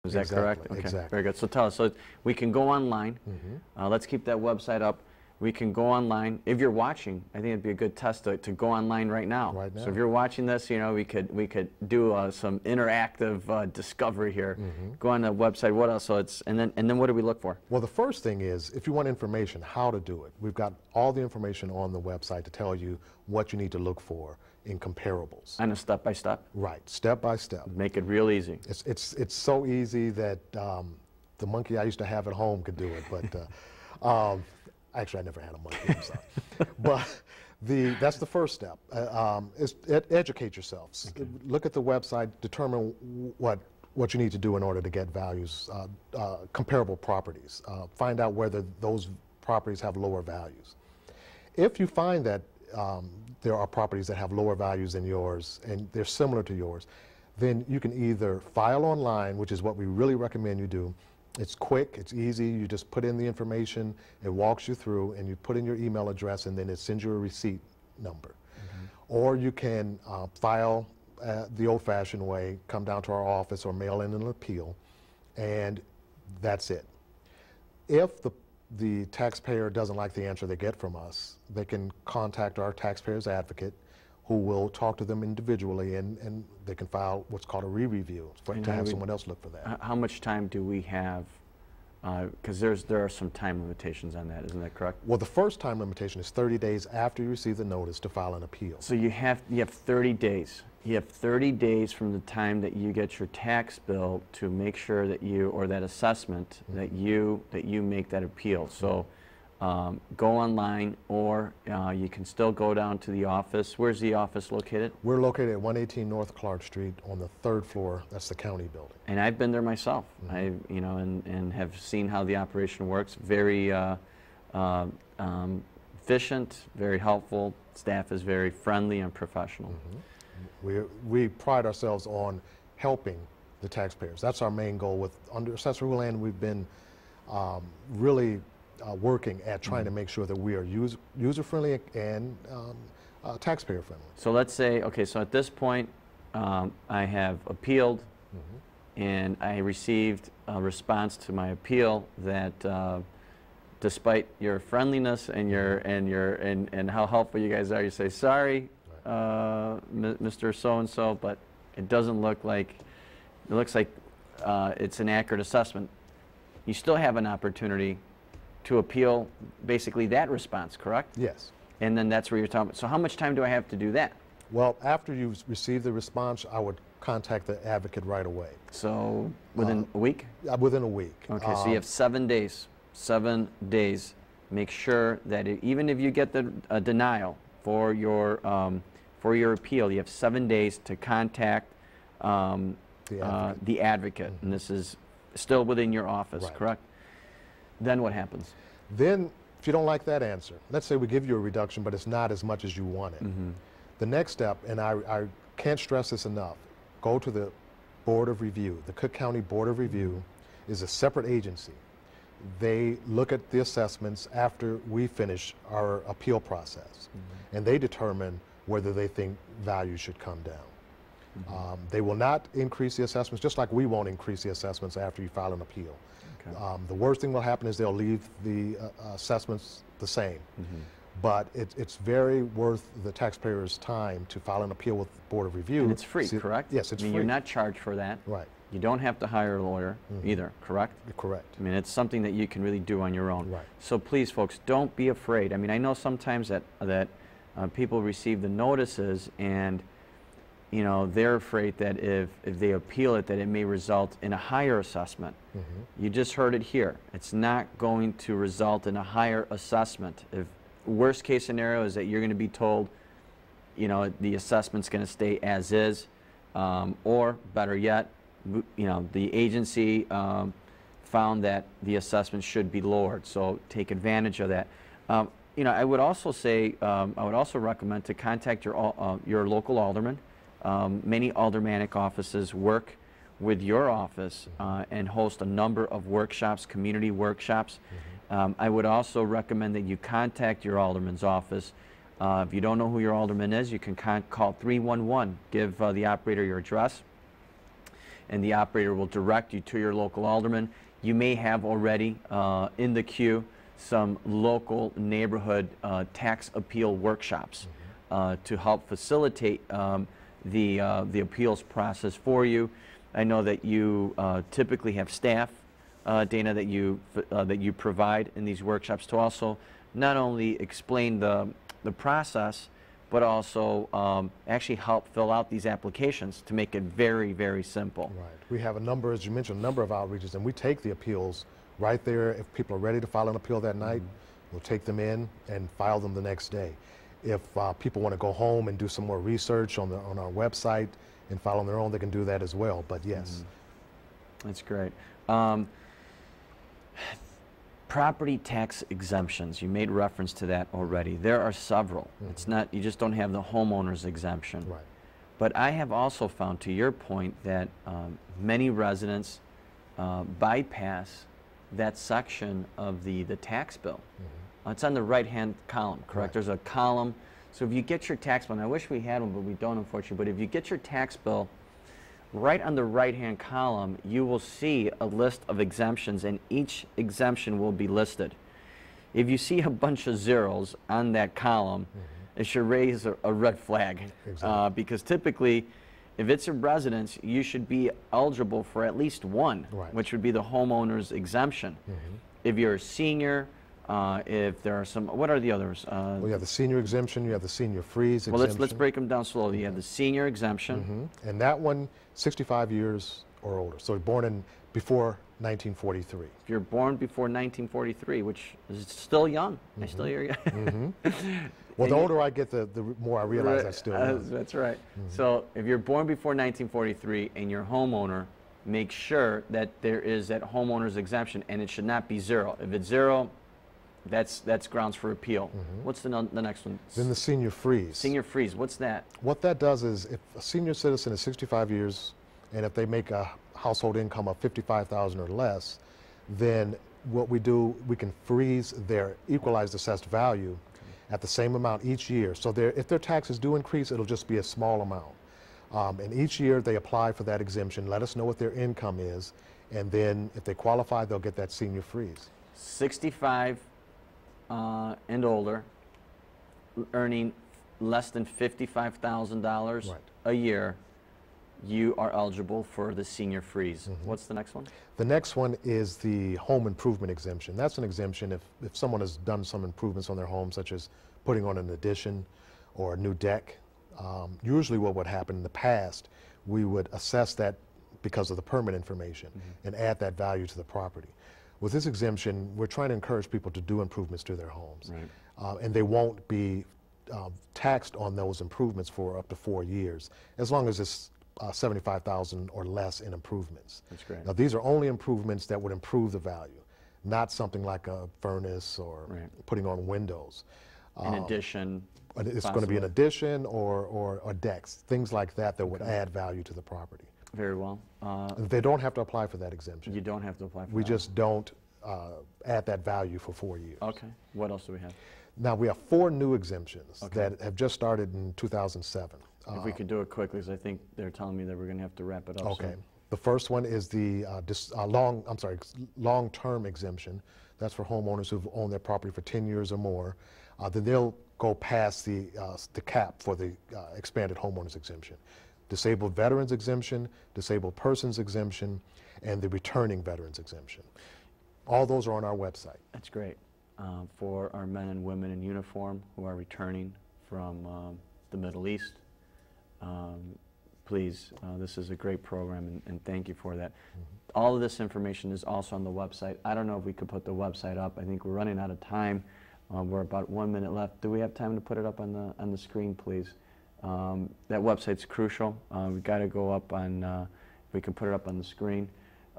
Is that correct? Okay. Exactly. Very good. So tell us, so we can go online. Let's keep that website up. We can go online. If you're watching, I think it'd be a good test to go online right now. Right now. So if you're watching this, you know, we could do some interactive discovery here. Go on the website. What else? So it's and then what do we look for? Well, the first thing is, if you want information, how to do it. We've got all the information on the website to tell you what you need to look for in comparables. And a step-by-step? Right, step by step. Make it real easy. It's so easy that the monkey I used to have at home could do it, but actually I never had a monkey, I'm sorry. But that's the first step, is educate yourself. Okay. Look at the website, determine what you need to do in order to get values, comparable properties. Find out whether those properties have lower values. If you find that there are properties that have lower values than yours and they're similar to yours, then you can either file online, which is what we really recommend you do. It's quick, it's easy, you just put in the information, it walks you through, and you put in your email address, and then it sends you a receipt number. Or you can file the old-fashioned way, come down to our office or mail in an appeal, and that's it. If the taxpayer doesn't like the answer they get from us, they can contact our taxpayer's advocate, who will talk to them individually, and they can file what's called a re-review to have someone else look for that. How much time do we have? Because there are some time limitations on that, isn't that correct? Well, the first time limitation is 30 days after you receive the notice to file an appeal. So you have 30 days. You have 30 days from the time that you get your tax bill to make sure that you, or that assessment, that you make that appeal. So go online, or you can still go down to the office. Where's the office located? We're located at 118 North Clark Street on the 3rd floor. That's the county building. And I've been there myself. I, you know, and have seen how the operation works. Very efficient, very helpful. Staff is very friendly and professional. We pride ourselves on helping the taxpayers. That's our main goal. With under Assessor Land, we've been really working at trying to make sure that we are user-friendly and taxpayer-friendly. So let's say, okay, so at this point, I have appealed, and I received a response to my appeal that despite your friendliness and and how helpful you guys are, you say, sorry, Mr. So-and-so, but it doesn't look like, it looks like it's an accurate assessment. You still have an opportunity to appeal basically that response, correct? Yes. And then that's where you're talking about. So how much time do I have to do that? Well, after you've received the response, I would contact the advocate right away. So within a week? Within a week. Okay, so you have 7 days. 7 days. Make sure that even if you get the denial for your appeal, you have 7 days to contact the advocate. And this is still within your office, correct? Then what happens? Then, if you don't like that answer, let's say we give you a reduction, but it's not as much as you wanted. The next step, and I can't stress this enough, go to the Board of Review. The Cook County Board of Review is a separate agency. They look at the assessments after we finish our appeal process, and they determine whether they think value should come down. They will not increase the assessments, just like we won't increase the assessments after you file an appeal. The worst thing will happen is they'll leave the assessments the same. But it's very worth the taxpayer's time to file an appeal with the Board of Review. And it's free, correct? Yes, it's free. You're not charged for that. Right. You don't have to hire a lawyer either, correct? Correct. I mean, it's something that you can really do on your own. Right. So please, folks, don't be afraid. I mean, I know sometimes that people receive the notices and, you know, they're afraid that if they appeal it, that it may result in a higher assessment. You just heard it here. It's not going to result in a higher assessment. If worst case scenario is that you're going to be told, you know, the assessment's going to stay as is, or better yet, you know, the agency found that the assessment should be lowered. So take advantage of that. You know, I would also say, I would also recommend to contact your local alderman. Many aldermanic offices work with your office and host a number of workshops, community workshops. I would also recommend that you contact your alderman's office. If you don't know who your alderman is, you can call 311, give the operator your address, and the operator will direct you to your local alderman. You may have already in the queue some local neighborhood tax appeal workshops to help facilitate the appeals process for you. I know that you typically have staff, Dana, that you provide in these workshops to also not only explain the process, but also actually help fill out these applications to make it very, very simple. Right. We have a number, as you mentioned, a number of outreaches, and we take the appeals right there. If people are ready to file an appeal that night, we'll take them in and file them the next day. If people want to go home and do some more research on our website and file on their own, they can do that as well. But yes. That's great. Property tax exemptions, you made reference to that already. There are several. It's not, you just don't have the homeowner's exemption. Right. But I have also found, to your point, that many residents bypass that section of the tax bill. It's on the right-hand column, correct? Right. There's a column. So if you get your tax bill, and I wish we had one, but we don't, unfortunately, but if you get your tax bill, right on the right-hand column, you will see a list of exemptions, and each exemption will be listed. If you see a bunch of zeros on that column, it should raise a red flag. Exactly. Because typically, if it's a residence, you should be eligible for at least one, Right. which would be the homeowner's exemption. If you're a senior, if there are some, what are the others? Well, you have the senior exemption, you have the senior freeze Well, exemption. let's break them down slowly. You have the senior exemption. And that one, 65 years or older. So born before 1943. If you're born before 1943, which is still young. I still hear you. Well, the older I get, the more I realize I still young. That's right. So if you're born before 1943 and you're homeowner, make sure that there is that homeowner's exemption, and it should not be zero. If it's zero, that's grounds for appeal. What's the next one? Then the senior freeze. Senior freeze. What's that? What that does is, if a senior citizen is 65 years, and if they make a household income of $55,000 or less, then what we do, we can freeze their equalized assessed value at the same amount each year. So if their taxes do increase, it'll just be a small amount. And each year they apply for that exemption, let us know what their income is, and then if they qualify, they'll get that senior freeze. 65 and older, earning less than $55,000 Right. a year, you are eligible for the senior freeze. What's the next one? The next one is the home improvement exemption. That's an exemption if someone has done some improvements on their home, such as putting on an addition or a new deck. Usually what would happen in the past, we would assess that because of the permit information and add that value to the property. With this exemption, we're trying to encourage people to do improvements to their homes. Right. And they won't be taxed on those improvements for up to 4 years, as long as it's $75,000 or less in improvements. That's great. Now, these are only improvements that would improve the value, not something like a furnace or putting on windows. In addition, it's going to be an addition or decks, things like that that would add value to the property. very well. They don't have to apply for that exemption. You don't have to apply for We that. just don't add that value for 4 years. Okay. What else do we have? Now, we have 4 new exemptions that have just started in 2007. If we could do it quickly, because I think they're telling me that we're going to have to wrap it up. Okay. soon. The first one is the long-term exemption. That's for homeowners who've owned their property for 10 years or more. Then they'll go past the cap for the expanded homeowners exemption. Disabled veterans exemption, disabled persons exemption, and the returning veterans exemption. All those are on our website. That's great. For our men and women in uniform who are returning from the Middle East, please, this is a great program, and thank you for that. All of this information is also on the website. I don't know if we could put the website up. I think we're running out of time. We're about 1 minute left. Do we have time to put it up on the screen, please? That website's crucial. We've got to go up on, if we can put it up on the screen.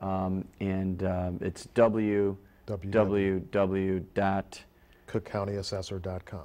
It's www.cookcountyassessor.com.